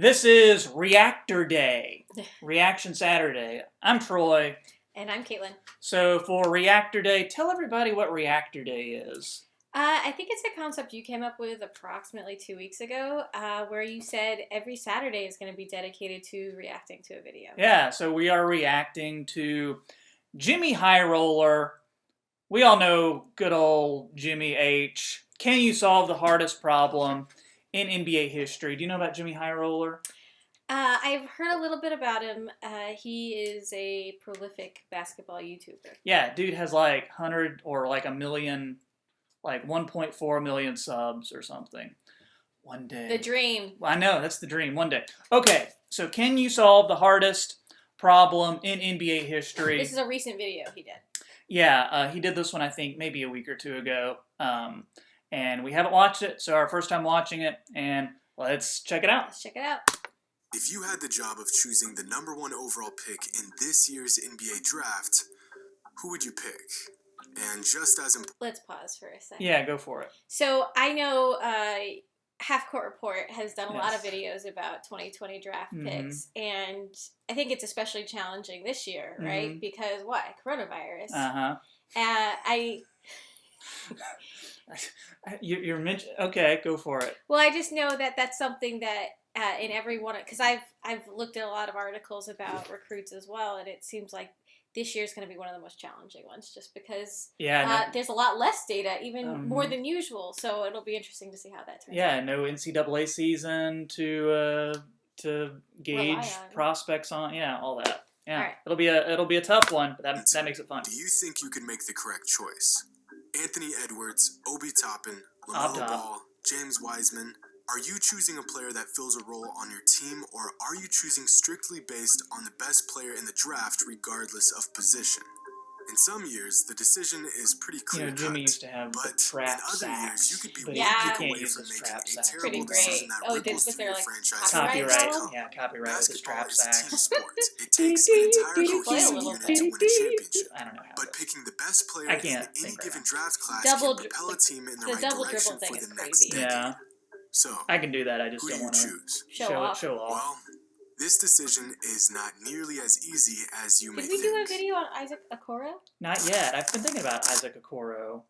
This is Reactor Day, Reaction Saturday. I'm Troy. And I'm Caitlin. So for Reactor Day, tell everybody what Reactor Day is. I think it's a concept you came up with approximately 2 weeks ago, where you said every Saturday is going to be dedicated to reacting to a video. Yeah, so we are reacting to JxmyHighroller. We all know good old Jimmy H. Can you solve the hardest problem in NBA history? Do you know about JxmyHighroller? I've heard a little bit about him. He is a prolific basketball YouTuber. Yeah, dude has like 100 or like a million, like 1.4 million subs or something. One day. The dream. I know, that's the dream. One day. Okay, so can you solve the hardest problem in NBA history? This is a recent video he did. Yeah, he did this one, I think, maybe a week or two ago. And we haven't watched it, so our first time watching it, and let's check it out. Let's check it out. If you had the job of choosing the #1 overall pick in this year's NBA draft, who would you pick? And just as important... Let's pause for a second. Yeah, go for it. So I know Half Court Report has done a lot of Yes. videos about 2020 draft picks, and I think it's especially challenging this year, right? Because why? Coronavirus. You're mentioning... Okay, go for it. Well, I just know that that's something that in every one, because I've looked at a lot of articles about recruits as well, and it seems like this year's going to be one of the most challenging ones, just because there's a lot less data, even more than usual. So it'll be interesting to see how that turns out. Yeah, no NCAA season to gauge prospects on. Yeah, all that. Yeah, right. It'll be a tough one, but that makes it fun. Do you think you could make the correct choice? Anthony Edwards, Obi Toppin, LaMelo Ball, James Wiseman. Are you choosing a player that fills a role on your team, or are you choosing strictly based on the best player in the draft regardless of position? In some years, the decision is pretty clear cut, Jimmy used to have the trap in other years, you could be one pick away from making a terrible decision that ripples through your franchise. Copyright. Yeah, copyright with his trap Basketball sack. is team sports. It takes an entire cohesive unit to win a championship. I don't know how. But picking the best player in any given draft class Double can propel a team in the right double direction dribble thing for is the next crazy. decade. Yeah. So, I can do that. I just who do don't you want to choose? Show off. Well, this decision is not nearly as easy as you may Did think. we do a video on Isaac Okoro? Not yet. I've been thinking about Isaac Okoro.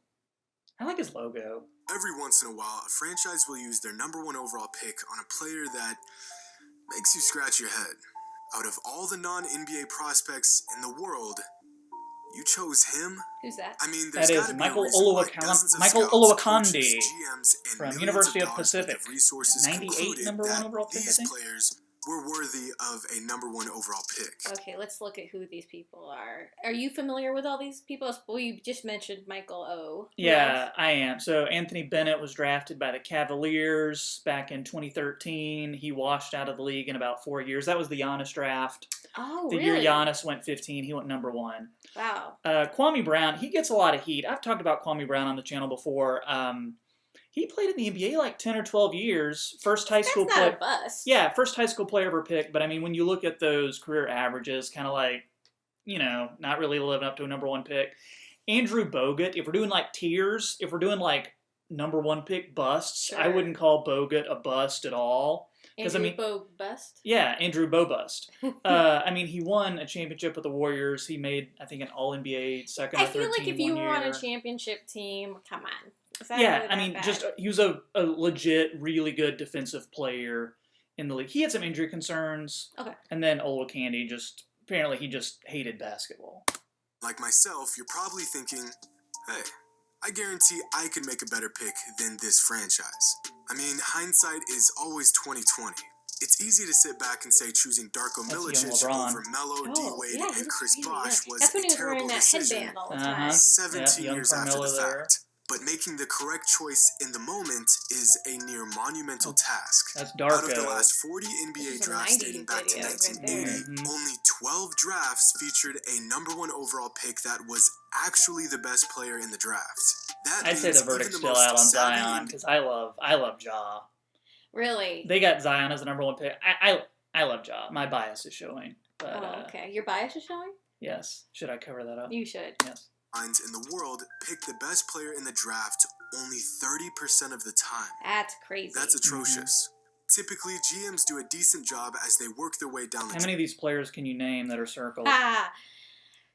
I like his logo. Every once in a while, a franchise will use their #1 overall pick on a player that makes you scratch your head. Out of all the non-NBA prospects in the world, you chose him? Who's that? I mean, there's That gotta is be Michael a reason why dozens of scouts, Oluwakande coaches, GMs, and from millions University of dollars Pacific. worth of resources 98 concluded #1 that overall pick, I these think. players were worthy of a #1 overall pick. Okay, let's look at who these people are. Are you familiar with all these people? Well, you just mentioned Michael O. Yeah, I am. So Anthony Bennett was drafted by the Cavaliers back in 2013. He washed out of the league in about 4 years. That was the Giannis draft. Oh, The year Giannis went 15, he went #1. Wow. Kwame Brown, he gets a lot of heat. I've talked about Kwame Brown on the channel before. He played in the NBA like 10 or 12 years. First high school player. That's not a bust. Yeah, first high school player ever picked. But I mean, when you look at those career averages, kind of like, not really living up to a #1 pick. Andrew Bogut, if we're doing like tiers, if we're doing like #1 pick busts, Sure. I wouldn't call Bogut a bust at all. Andrew Bo bust? Yeah, Andrew Bo bust. I mean, he won a championship with the Warriors. He made, I think, an All-NBA second or third team. I feel like if you were on a year. championship team, come on. Is that Yeah, really I mean, that just bad? he was a legit, really good defensive player in the league. He had some injury concerns. Okay. And then Oluwakande apparently he just hated basketball. Like myself, you're probably thinking, hey, I guarantee I could make a better pick than this franchise. I mean, hindsight is always 2020. It's easy to sit back and say choosing Darko Milicic over Melo, D-Wade, and Chris Bosh was That's when he a was wearing terrible that decision headband all the time. 17 young years after Carmelo the there. fact. But making the correct choice in the moment is a near monumental task. That's Out of the Darko. last 40 NBA drafts dating back to 1980, only 12 drafts featured a #1 overall pick that was actually the best player in the draft. That I'd say the means verdict's even still most out on savvy Zion because I love Ja. Really? They got Zion as the #1 pick. I love Ja. My bias is showing. But, okay. Your bias is showing? Yes. Should I cover that up? You should. Yes. minds in the world pick the best player in the draft only 30% of the time. That's crazy. That's atrocious. Typically, GMs do a decent job as they work their way down the How many of these players can you name that are circled?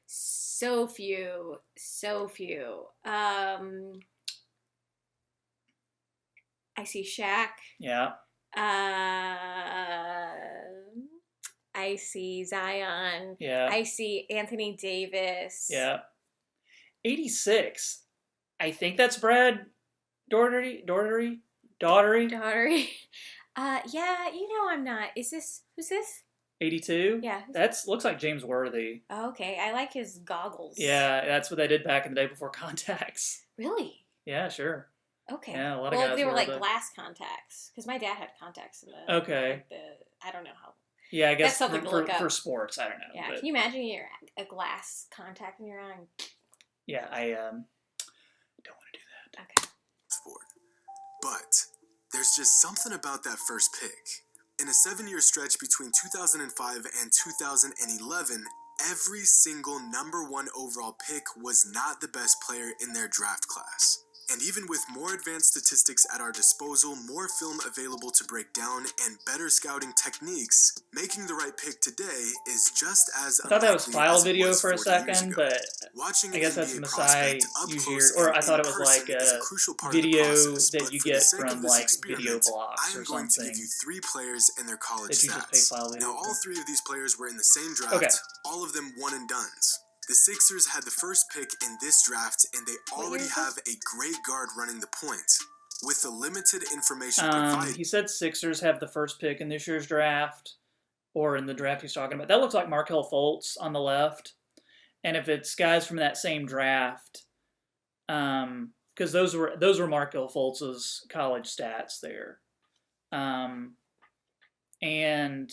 So few. So few. I see Shaq. Yeah. I see Zion. Yeah. I see Anthony Davis. Yeah. 86. I think that's Brad Daugherty. Yeah, I'm not. Who's this? 82? Yeah. Looks like James Worthy. Oh, okay. I like his goggles. Yeah, that's what they did back in the day before contacts. Really? Yeah, sure. Okay. Yeah, a lot of guys they were like the... glass contacts, because my dad had contacts in the... Okay. I don't know how... Yeah, I guess that's something to look up. For sports, I don't know. Yeah, but... can you imagine a glass contact in your eye? Yeah, I don't want to do that. Okay. But there's just something about that first pick. In a 7-year stretch between 2005 and 2011, every single number 1 overall pick was not the best player in their draft class. And even with more advanced statistics at our disposal, more film available to break down, and better scouting techniques, making the right pick today is just as I thought that was file video for a second, but I guess that's Masai usually, or I thought it was like a video that you get from like video blocks or something. I'm going to give you 3 players and their college that you just pay file video. Now, all 3 of these players were in the same draft, okay. All of them one and dones. The Sixers had the first pick in this draft, and they already have a great guard running the point. With the limited information provided... He said Sixers have the first pick in this year's draft, or in the draft he's talking about. That looks like Markelle Fultz on the left. And if it's guys from that same draft, because those were Markelle Fultz's college stats there. And...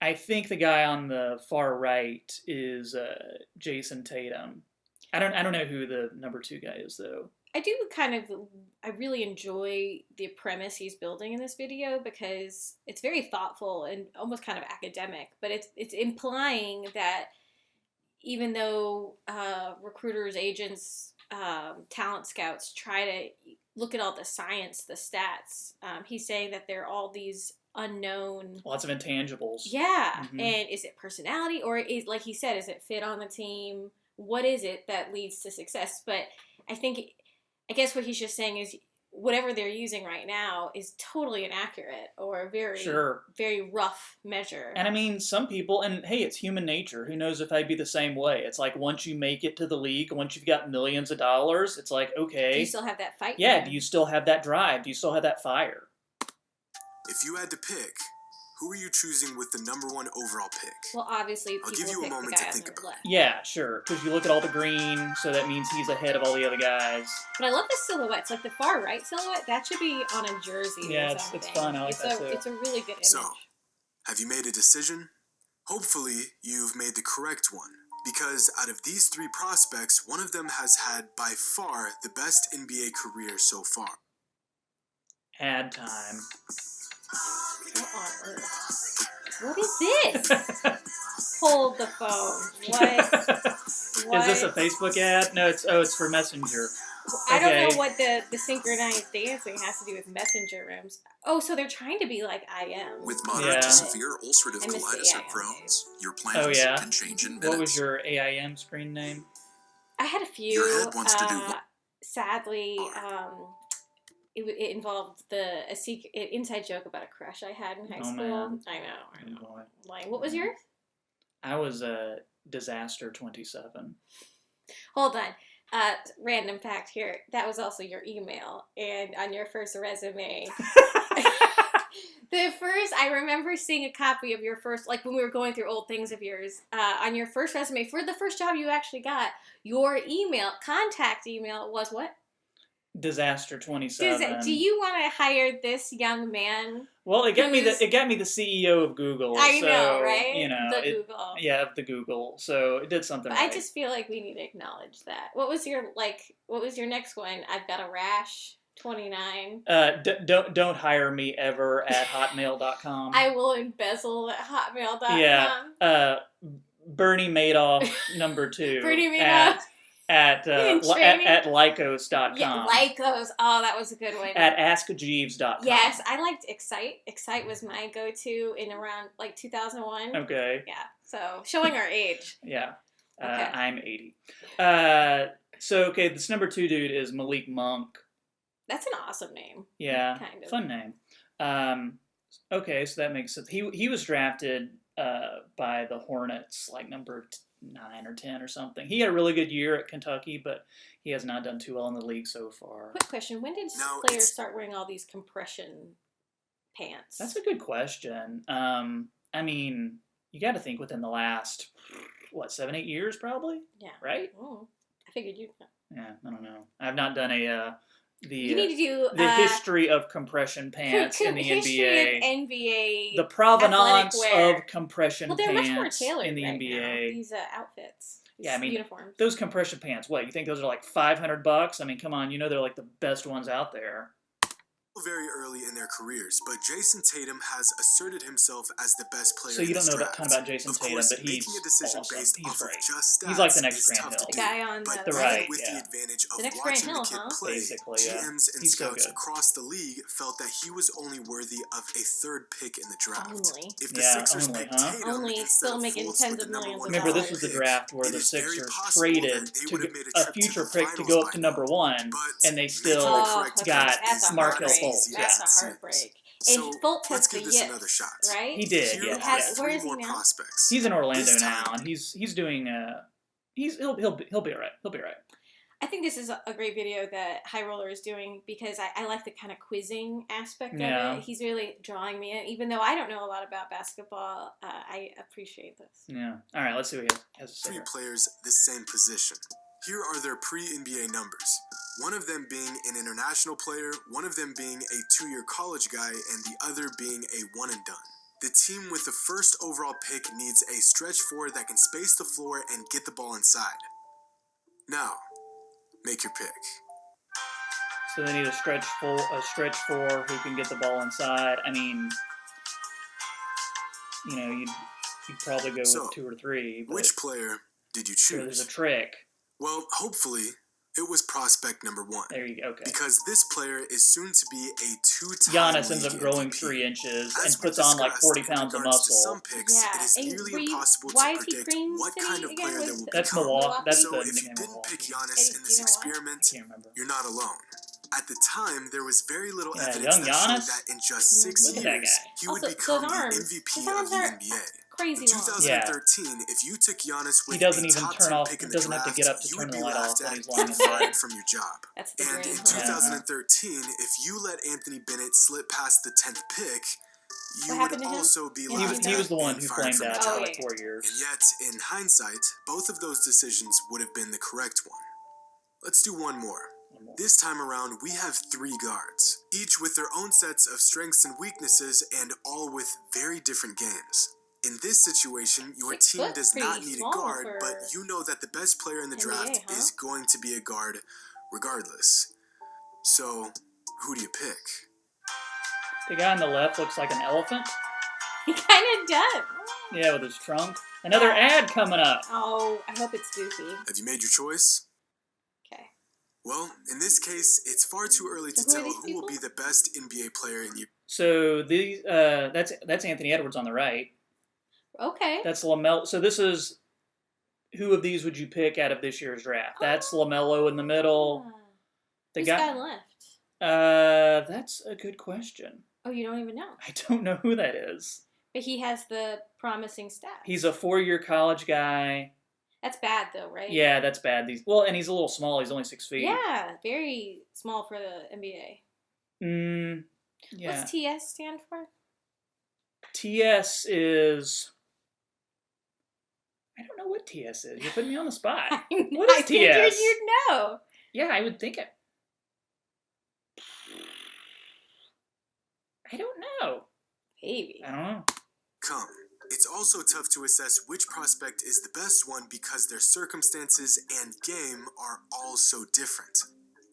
I think the guy on the far right is Jason Tatum. I don't know who the number 2 guy is though. I really enjoy the premise he's building in this video, because it's very thoughtful and almost kind of academic, but it's implying that even though recruiters, agents, talent scouts try to look at all the science, the stats, he's saying that there are all these unknown, lots of intangibles. Yeah. Mm-hmm. And is it personality, or is, like he said, is it fit on the team? What is it that leads to success? But I guess what he's just saying is whatever they're using right now is totally inaccurate, or very rough measure. And I mean, some people, and hey, it's human nature. Who knows if I'd be the same way? It's like once you make it to the league, once you've got millions of dollars, it's like, okay. Do you still have that fight? Yeah. Do you still have that drive? Do you still have that fire? If you had to pick, who are you choosing with the number 1 overall pick? Well, obviously, I'll give you a moment to think about it. Yeah, sure. Because you look at all the green, so that means he's ahead of all the other guys. But I love the silhouettes. Like the far right silhouette, that should be on a jersey. Yeah, it's fun. I like that too. It's a really good image. So, have you made a decision? Hopefully, you've made the correct one. Because out of these 3 prospects, one of them has had by far the best NBA career so far. Ad time. What on earth? What is this? Hold the phone. What? Is this a Facebook ad? No, it's for Messenger. I don't know what the synchronized dancing has to do with messenger rooms. Oh, so they're trying to be like I am. With moderate to severe ulcerative colitis or Crohn's, your plans can change in minutes. What was your AIM screen name? I had a few. Your head wants to do sadly, it involved an inside joke about a crush I had in high school. Man. I know. Like, what was yours? I was a Disaster 27. Hold on. Random fact here. That was also your email, and on your first resume. I remember seeing a copy of your first, like when we were going through old things of yours, on your first resume for the first job you actually got. Your contact email was what? Disaster 27. Do you want to hire this young man? Well, it got me the CEO of Google. I know, right? Google. Yeah, the Google. So it did something right. I just feel like we need to acknowledge that. What was your next one? I've got a rash. 29. Don't hire me ever at hotmail.com. I will embezzle at hotmail.com. Yeah. Bernie Madoff number 2. Bernie Madoff. at Lycos.com. Yeah, Lycos. Oh, that was a good one. At AskJeeves.com. Yes, I liked Excite. Excite was my go-to in around like 2001. Okay. Yeah, so showing our age. Yeah. Okay. I'm 80. This number 2 dude is Malik Monk. That's an awesome name. Yeah. Kind of. Fun name. Okay, so that makes sense. He was drafted by the Hornets, like number 9 or 10 or something. He had a really good year at Kentucky, but he has not done too well in the league so far. Quick question: when did players start wearing all these compression pants? That's a good question. I mean, you got to think within the last 7-8 years, probably. Yeah. Right. Oh, I figured you'd know. Yeah, I don't know. I've not done you need to do the history of compression pants in the history of NBA. The provenance of compression they're pants much more tailored in the right NBA. Now. These outfits. Yeah, I mean, uniforms. Those compression pants. What, you think those are like $500? I mean, come on, they're like the best ones out there. Very early in their careers, but Jason Tatum has asserted himself as the best player. So you don't know that ton about Jason Tatum, but he's making a decision awesome. based He's off great. of just stats. He's like the next Grant Hill. The guy on the right, with yeah. the advantage of the next watching Grant the Hill, kid play, basically, yeah. GMs and he's scouts so across the league felt that he was only worthy of a 3rd pick in the draft. Only. If the Sixers picked Tatum only instead still of making Fultz tens with of the millions of Remember, dollars. this was the draft where the It is very Sixers possible traded that they would have made a trip to future the pick to finals go up by to now. number 1, But and they still making the correct got pick is Markel not as Fultz. easy That's as a it heartbreak. seems. And So Fultz let's has give the this yips, another shot. right? He did, Here yeah. are yeah. Where is 3 he more now? prospects. He's in Orlando This now, time- and he's doing. He'll be all right. He'll be all right. I think this is a great video that Highroller is doing because I like the kind of quizzing aspect of it. He's really drawing me in. Even though I don't know a lot about basketball, I appreciate this. Yeah. All right, let's see what he has to say 3 here. players the same position. Here are their pre-NBA numbers. One of them being an international player, one of them being a 2-year college guy, and the other being a one and done. The team with the first overall pick needs a stretch 4 that can space the floor and get the ball inside. Now, make your pick. So they need a stretch 4 who can get the ball inside. I mean, you'd probably go with 2 or 3. But which player did you choose? So there's a trick. Well, hopefully, it was prospect number 1. There you go. Okay. Because this player is soon to be a 2-time Giannis ends up growing MVP. 3 inches As and puts on like 40 in pounds of regards to muscle. some picks, Yeah, it is and nearly impossible why to is he predict Cream what City kind of again? player they will That's become. Milwaukee. That's So the if you nickname didn't Milwaukee. pick Giannis And in do this you know why? experiment, I can't remember. you're not alone. At the time, there was very little Yeah, evidence young that showed Giannis. that in just 6 Look at that years, guy. he would Also, become those the arms. MVP His of arms the are NBA. crazy In long. 2013, if you took Giannis with He doesn't a even top turn 10 off. pick in He the doesn't have to draft, get up to you turn would the be light laughed off when at he's lying in and bed. fired from your job. That's the And dream. in huh? 2013, if you let Anthony Bennett slip past the 10th pick, you What happened would to him? also be He laughed He at was the one and who fired flamed from your out job. for like yeah. 4 years. And yet, in hindsight, both of those decisions would have been the correct one. Let's do one more. This time around, we have 3 guards, each with their own sets of strengths and weaknesses, and all with very different games. In this situation, your 6 team foot, does not pretty need a small guard, for but you know that the best player in the NBA, draft huh? is going to be a guard regardless. So, who do you pick? The guy on the left looks like an elephant. He kind of does. Yeah, with his trunk. Another ad coming up. Oh, I hope it's goofy. Have you made your choice? Okay. Well, in this case, it's far too early to So who are tell these who will people? be the best NBA player in the So these that's Anthony Edwards on the right. Okay. That's LaMelo. So this is who of these would you pick out of this year's draft? That's LaMelo in the middle. Ah. The Who's guy. guy left? That's a good question. Oh, you don't even know. I don't know who that is. But he has the promising stats. He's a 4-year college guy. That's bad though, right? Yeah, that's bad. And he's a little small. He's only 6 feet. Yeah, very small for the NBA. Yeah. What's TS stand for? TS is. I don't know what TS is. You're putting me on the spot. What is I figured TS? you'd know. Yeah, I would think it. I don't know. Maybe. I don't know. Come. It's also tough to assess which prospect is the best one because their circumstances and game are all so different.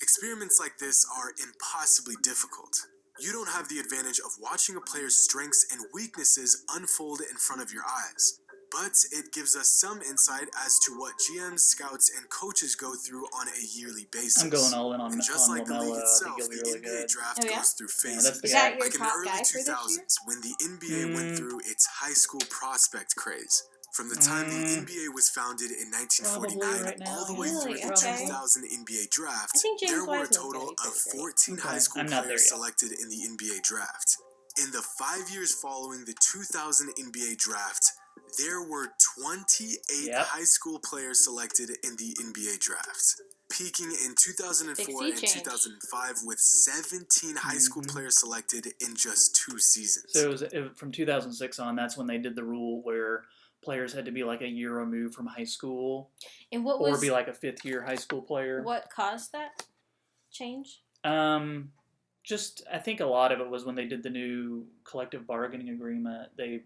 Experiments like this are impossibly difficult. You don't have the advantage of watching a player's strengths and weaknesses unfold in front of your eyes. but it gives us some insight as to what GMs, scouts, and coaches go through on a yearly basis. I'm going all in on just like the league LaMelo. itself, I think he'll be the really NBA good. draft goes through phases. That's the Is guy. that your Like in top the early guy for 2000s, this when the NBA went through its high school prospect craze. From the time the NBA was founded in 1949 all the way through the 2000 NBA draft, there were a total of 14 high school players selected in the NBA draft. In the 5 years following the 2000 NBA draft, there were 28 high school players selected in the NBA draft, peaking in 2004 and 2005 with 17 high school players selected in just 2 seasons. So it was from 2006 on, that's when they did the rule where players had to be like a year removed from high school, and or be like a fifth-year high school player. What caused that change? Just I think a lot of it was when they did the new collective bargaining agreement. They,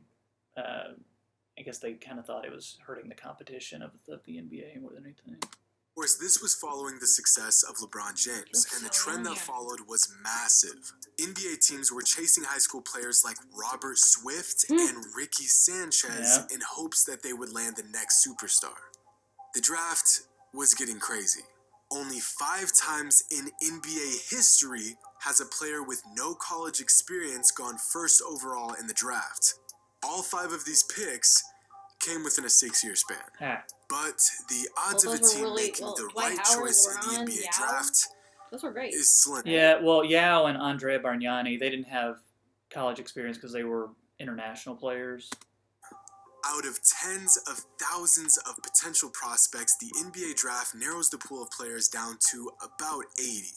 I guess they kind of thought it was hurting the competition of the NBA more than anything. Of course, this was following the success of LeBron James, and the trend that followed was massive. NBA teams were chasing high school players like Robert Swift and Ricky Sanchez in hopes that they would land the next superstar. The draft was getting crazy. Only 5 times in NBA history has a player with no college experience gone first overall in the draft. All 5 of these picks came within a 6-year span. But the odds of a team making the right choice in the NBA draft those were great. Is slim. Yeah, well, Yao and Andrea Bargnani, they didn't have college experience because they were international players. Out of tens of thousands of potential prospects, the NBA draft narrows the pool of players down to about 80.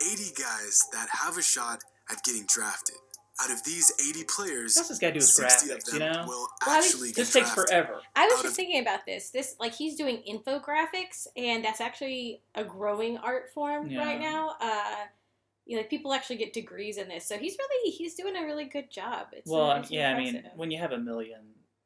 80 guys that have a shot at getting drafted. Out of these 80 players, what's this guy do with 60 graphics, of them will actually get this takes drafted. forever. I was just thinking about this. Like he's doing infographics, and that's actually a growing art form right now. People actually get degrees in this, so he's doing a really good job. It's impressive. I mean, when you have 1 million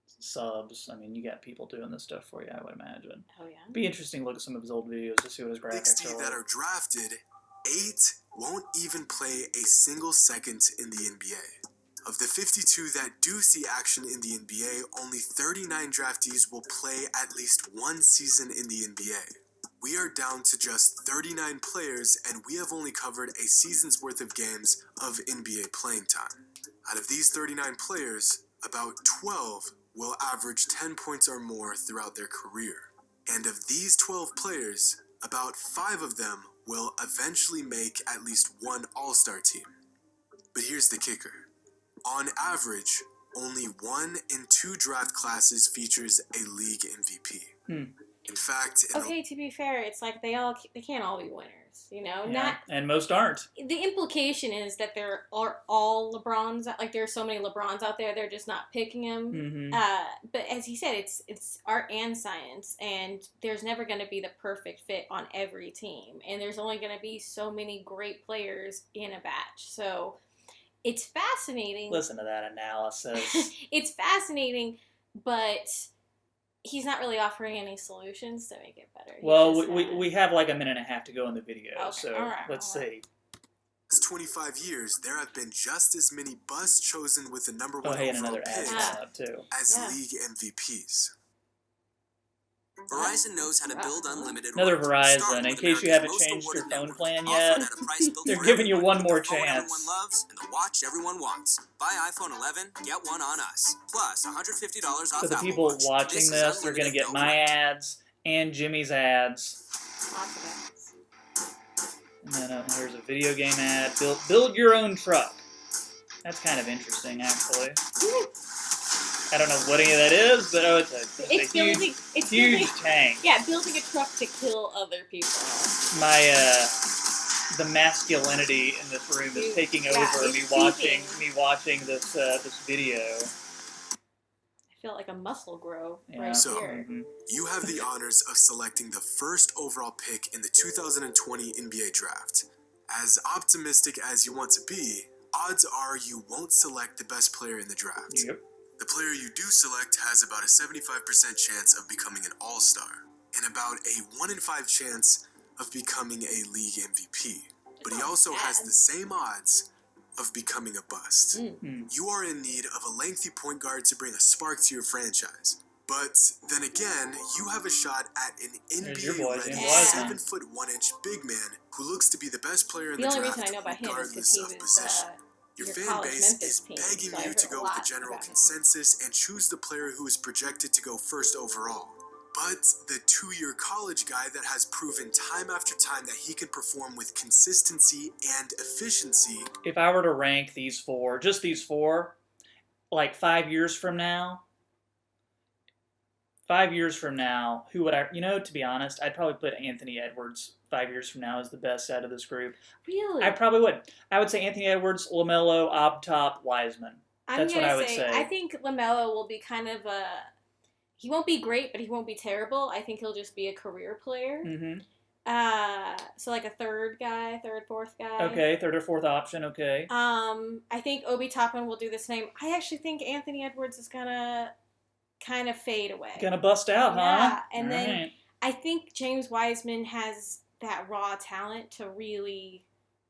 subs, I mean, you got people doing this stuff for you, I would imagine. Oh yeah. It'd be interesting to look at some of his old videos to see what his graphics 60 that are drafted, 8 won't even play a single second in the NBA. Of the 52 that do see action in the NBA, only 39 draftees will play at least 1 season in the NBA. We are down to just 39 players, and we have only covered a season's worth of games of NBA playing time. Out of these 39 players, about 12 will average 10 points or more throughout their career. And of these 12 players, about 5 of them will eventually make at least 1 All-Star team. But here's the kicker. On average, only 1 in 2 draft classes features a league MVP. In fact, to be fair, it's like they can't all be winners, you know. And most aren't. The implication is that there are all LeBrons. Like there are so many LeBrons out there, they're just not picking them. But as he said, it's art and science, and there's never going to be the perfect fit on every team, and there's only going to be so many great players in a batch. So it's fascinating. Listen to that analysis. It's fascinating, but he's not really offering any solutions to make it better. We have like a minute and a half to go in the video, let's see. In 25 years, there have been just as many busts chosen with the number 1 overall pick as league MVPs. Verizon knows how to build unlimited. Another Verizon. In case you haven't changed your phone plan yet, they're giving you one more chance. Everyone loves and the watch everyone wants. Buy iPhone 11, get one on us. Plus $150 off. So the people watching this, they're going to get my ads and Jimmy's ads. And then here's a video game ad. Build your own truck. That's kind of interesting, actually. I don't know what any of that is, but it's a huge tank. Yeah, building a truck to kill other people. The masculinity in this room is taking over. Me watching this video. I feel like a muscle grow right here. You have the honors of selecting the first overall pick in the 2020 NBA draft. As optimistic as you want to be, odds are you won't select the best player in the draft. Yep. The player you do select has about a 75% chance of becoming an all-star, and about a 1 in 5 chance of becoming a league MVP. But he also has the same odds of becoming a bust. You are in need of a lengthy point guard to bring a spark to your franchise. But then again, you have a shot at an NBA-ready 7'1" big man who looks to be the best player in the draft, only reason I know about him is because he was position. Your fan base is begging you to go with the general consensus and choose the player who is projected to go first overall. But the 2-year college guy that has proven time after time that he can perform with consistency and efficiency. If I were to rank these four, just these four, like 5 years from now, who would I, to be honest, I'd probably put Anthony Edwards 5 years from now as the best out of this group. Really? I probably would. I would say Anthony Edwards, LaMelo, Top, Wiseman. That's what I would say. I think LaMelo will be kind of he won't be great, but he won't be terrible. I think he'll just be a career player. Mm-hmm. So like a third, fourth guy. Okay, third or fourth option, okay. I think Obi Toppin will do the same. I actually think Anthony Edwards is gonna kind of fade away. Gonna bust out, huh? Yeah, and All then right. I think James Wiseman has that raw talent to really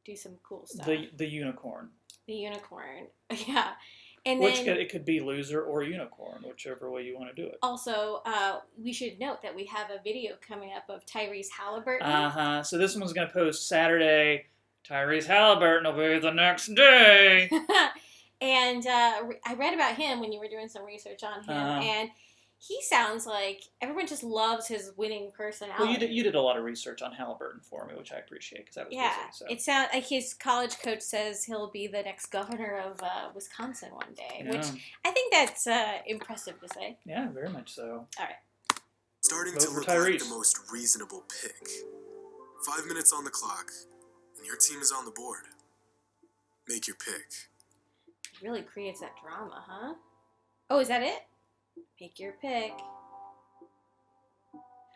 do some cool stuff. The unicorn. The unicorn, yeah. And it could be loser or unicorn, whichever way you want to do it. Also, we should note that we have a video coming up of Tyrese Halliburton. So this one's going to post Saturday. Tyrese Halliburton will be the next day. And I read about him when you were doing some research on him, and he sounds like everyone just loves his winning personality. Well, you did a lot of research on Halliburton for me, which I appreciate because I was busy. So. It sounds like his college coach says he'll be the next governor of Wisconsin one day, which I think that's impressive to say. Yeah, very much so. All right. Starting to look like the most reasonable pick. 5 minutes on the clock, and your team is on the board. Make your pick. It really creates that drama, huh? Oh, is that it? Pick your pick.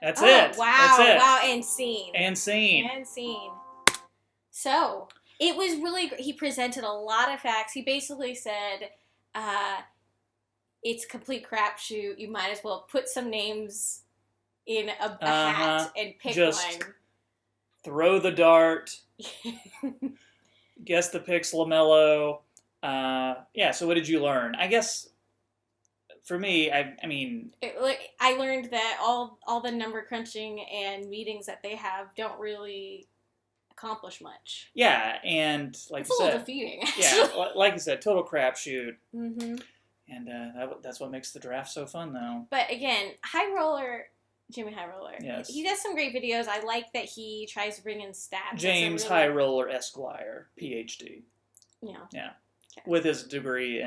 That's it. Wow. That's it. Wow. And scene. And scene. And scene. So, it was really He presented a lot of facts. He basically said, it's a complete crapshoot. You might as well put some names in a hat and pick Just one. Throw the dart. Guess the pick's LaMelo. So what did you learn? I guess... For me, I learned that all the number crunching and meetings that they have don't really accomplish much. Yeah, and like it's you said, a little defeating. Actually. Yeah, like you said, total crapshoot. Mm-hmm. And that's what makes the draft so fun, though. But again, JxmyHighroller. Yes. He does some great videos. I like that he tries to bring in stats. JxmyHighroller Esquire, PhD. Yeah. Yeah. Okay. With his degree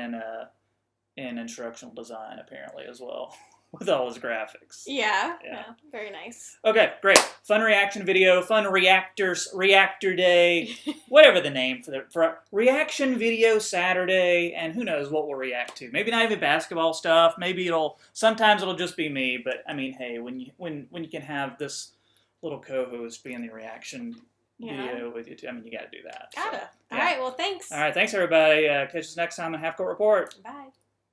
in instructional design, apparently, as well, with all his graphics. Yeah, very nice. Okay, great. Fun reaction video, fun reactor day, whatever the name for reaction video Saturday, and who knows what we'll react to. Maybe not even basketball stuff. Maybe sometimes it'll just be me. But I mean, hey, when you can have this little co-host be in the reaction video with you too, I mean, you got to do that. Gotta. So, All right. Well, thanks. All right. Thanks, everybody. Catch us next time on Half Court Report. Bye.